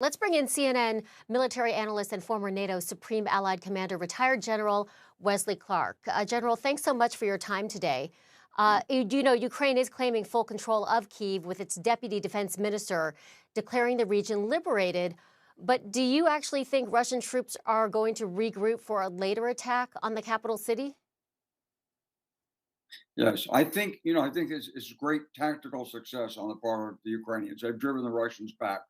Let's bring in CNN military analyst and former NATO Supreme Allied Commander, retired General Wesley Clark. General, thanks so much for your time today. Ukraine is claiming full control of Kyiv with its deputy defense minister declaring the region liberated. But do you actually think Russian troops are going to regroup for a later attack on the capital city? Yes, I think it's great tactical success on the part of the Ukrainians. They've driven the Russians back,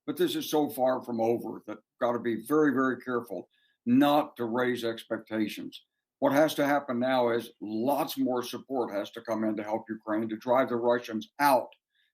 but this is so far from over that got to be very, very careful not to raise expectations. What has to happen now is lots more support has to come in to help Ukraine to drive the Russians out,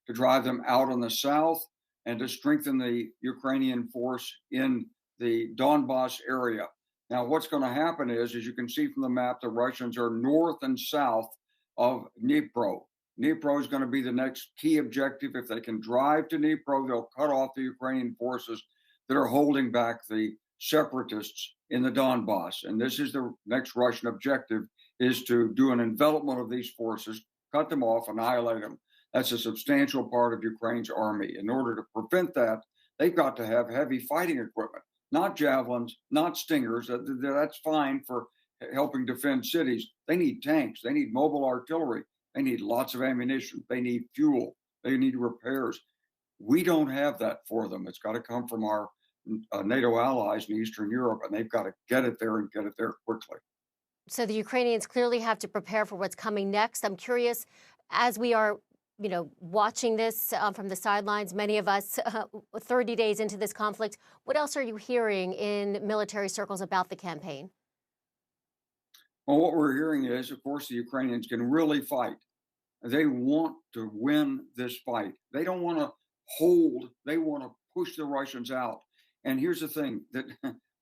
to drive them out in the south, and to strengthen the Ukrainian force in the Donbas area. Now, what's going to happen is, as you can see from the map, the Russians are north and south of Dnipro. Dnipro is going to be the next key objective. If they can drive to Dnipro, they'll cut off the Ukrainian forces that are holding back the separatists in the Donbass. And this is the next Russian objective, is to do an envelopment of these forces, cut them off, annihilate them. That's a substantial part of Ukraine's army. In order to prevent that, they've got to have heavy fighting equipment, not javelins, not stingers. That's fine for helping defend cities. They need tanks. They need mobile artillery. They need lots of ammunition. They need fuel. They need repairs. We don't have that for them. It's got to come from our NATO allies in Eastern Europe, and they've got to get it there and get it there quickly. So the Ukrainians clearly have to prepare for what's coming next. I'm curious, as we are, watching this from the sidelines, many of us 30 days into this conflict, what else are you hearing in military circles about the campaign? Well, what we're hearing is, of course, the Ukrainians can really fight. They want to win this fight. They don't want to hold, they want to push the Russians out. And here's the thing, that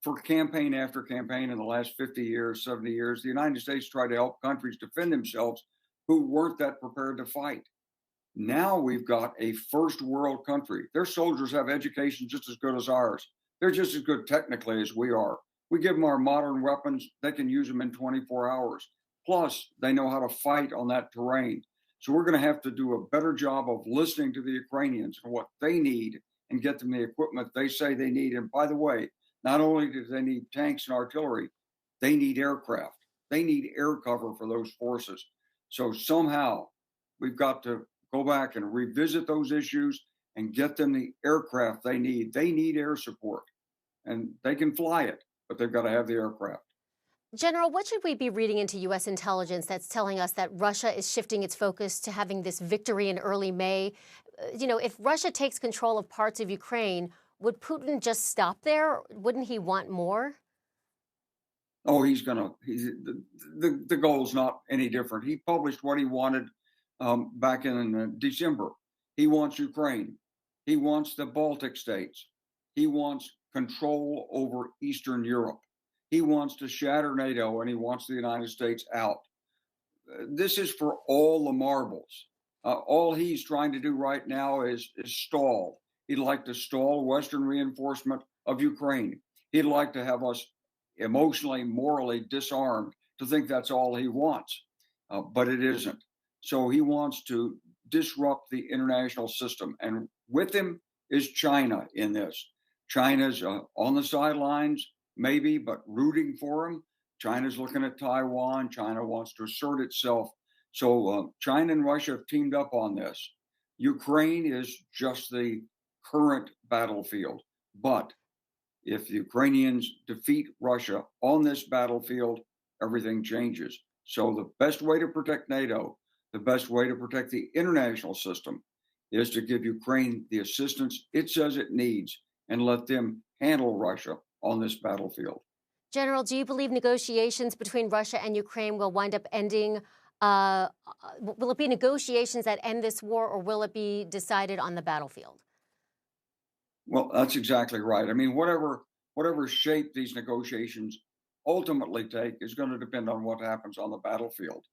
for campaign after campaign in the last 50 years, 70 years, the United States tried to help countries defend themselves who weren't that prepared to fight. Now we've got a first world country. Their soldiers have education just as good as ours. They're just as good technically as we are. We give them our modern weapons, they can use them in 24 hours. Plus, they know how to fight on that terrain. So we're going to have to do a better job of listening to the Ukrainians and what they need and get them the equipment they say they need. And by the way, not only do they need tanks and artillery, they need aircraft. They need air cover for those forces. So somehow we've got to go back and revisit those issues and get them the aircraft they need. They need air support, and they can fly it, but they've got to have the aircraft. General, what should we be reading into U.S. intelligence that's telling us that Russia is shifting its focus to having this victory in early May? If Russia takes control of parts of Ukraine, would Putin just stop there? Wouldn't he want more? Oh, the goal's not any different. He published what he wanted back in December. He wants Ukraine. He wants the Baltic states. He wants control over Eastern Europe. He wants to shatter NATO, and he wants the United States out. This is for all the marbles. All he's trying to do right now is stall. He'd like to stall Western reinforcement of Ukraine. He'd like to have us emotionally, morally disarmed to think that's all he wants, but it isn't. So he wants to disrupt the international system. And with him is China in this. China's on the sidelines, maybe, but rooting for him. China's looking at Taiwan. China wants to assert itself. So China and Russia have teamed up on this. Ukraine is just the current battlefield. But if the Ukrainians defeat Russia on this battlefield, everything changes. So the best way to protect NATO, the best way to protect the international system, is to give Ukraine the assistance it says it needs and let them handle Russia on this battlefield. General, do you believe negotiations between Russia and Ukraine will wind up ending? Will it be negotiations that end this war, or will it be decided on the battlefield? Well, that's exactly right. I mean, whatever shape these negotiations ultimately take is going to depend on what happens on the battlefield.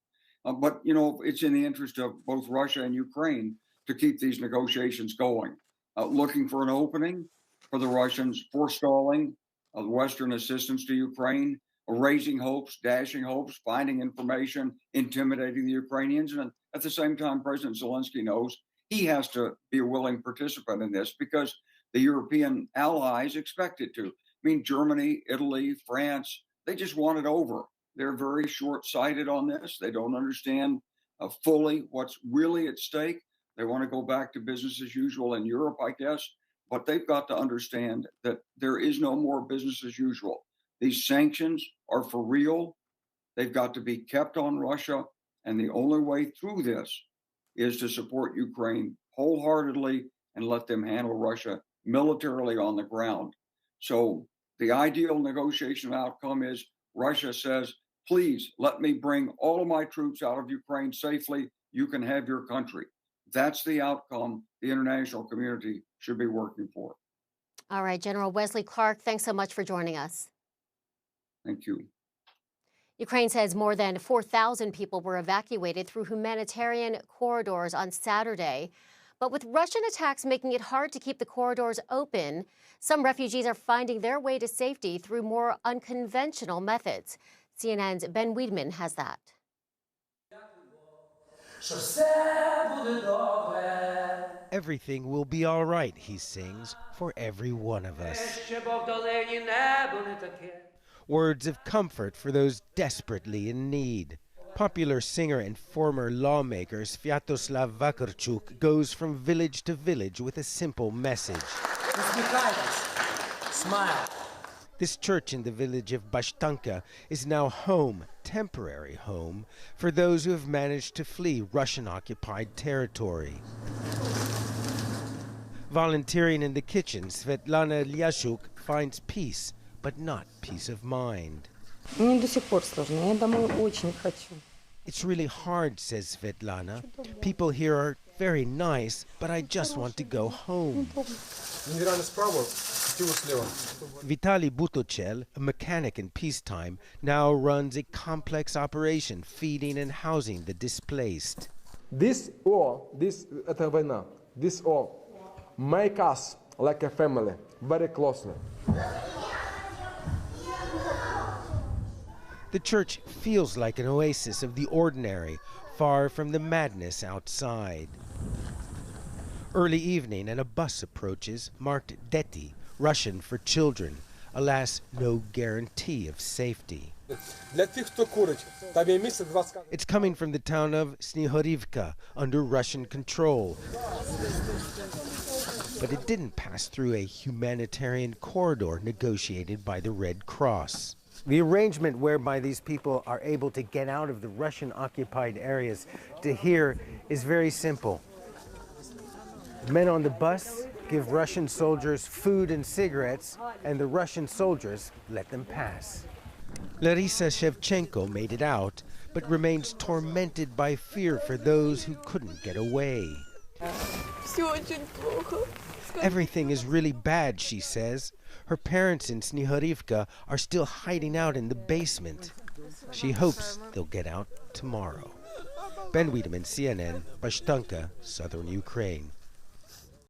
But it's in the interest of both Russia and Ukraine to keep these negotiations going, looking for an opening for the Russians, forestalling Western assistance to Ukraine, raising hopes, dashing hopes, finding information, intimidating the Ukrainians. And at the same time, President Zelensky knows he has to be a willing participant in this, because the European allies expect it to. I mean, Germany, Italy, France, they just want it over. They're very short-sighted on this. They don't understand fully what's really at stake. They want to go back to business as usual in Europe, I guess. But they've got to understand that there is no more business as usual. These sanctions are for real. They've got to be kept on Russia. And the only way through this is to support Ukraine wholeheartedly and let them handle Russia militarily on the ground. So the ideal negotiation outcome is Russia says, please let me bring all of my troops out of Ukraine safely. You can have your country. That's the outcome the international community should be working for. All right, General Wesley Clark, thanks so much for joining us. Thank you. Ukraine says more than 4,000 people were evacuated through humanitarian corridors on Saturday. But with Russian attacks making it hard to keep the corridors open, some refugees are finding their way to safety through more unconventional methods. CNN's Ben Weidman has that. Everything will be all right, he sings, for every one of us. Words of comfort for those desperately in need. Popular singer and former lawmaker Sviatoslav Vakarchuk goes from village to village with a simple message. Smile. This church in the village of Bashtanka is now home, temporary home, for those who have managed to flee Russian-occupied territory. Volunteering in the kitchen, Svetlana Lyashuk finds peace, but not peace of mind. It's really hard, says Svetlana. People here are very nice, but I just want to go home. Vitaly Butochel, a mechanic in peacetime, now runs a complex operation feeding and housing the displaced. This all make us like a family, very closely. The church feels like an oasis of the ordinary, far from the madness outside. Early evening and a bus approaches, marked Deti, Russian for children. Alas, no guarantee of safety. It's coming from the town of Snihorivka, under Russian control. But it didn't pass through a humanitarian corridor negotiated by the Red Cross. The arrangement whereby these people are able to get out of the Russian-occupied areas to here is very simple. Men on the bus give Russian soldiers food and cigarettes, and the Russian soldiers let them pass. Larisa Shevchenko made it out, but remains tormented by fear for those who couldn't get away. Everything is really bad, she says. Her parents in Snihorivka are still hiding out in the basement. She hopes they'll get out tomorrow. Ben Weidman, CNN, Bashtanka, southern Ukraine.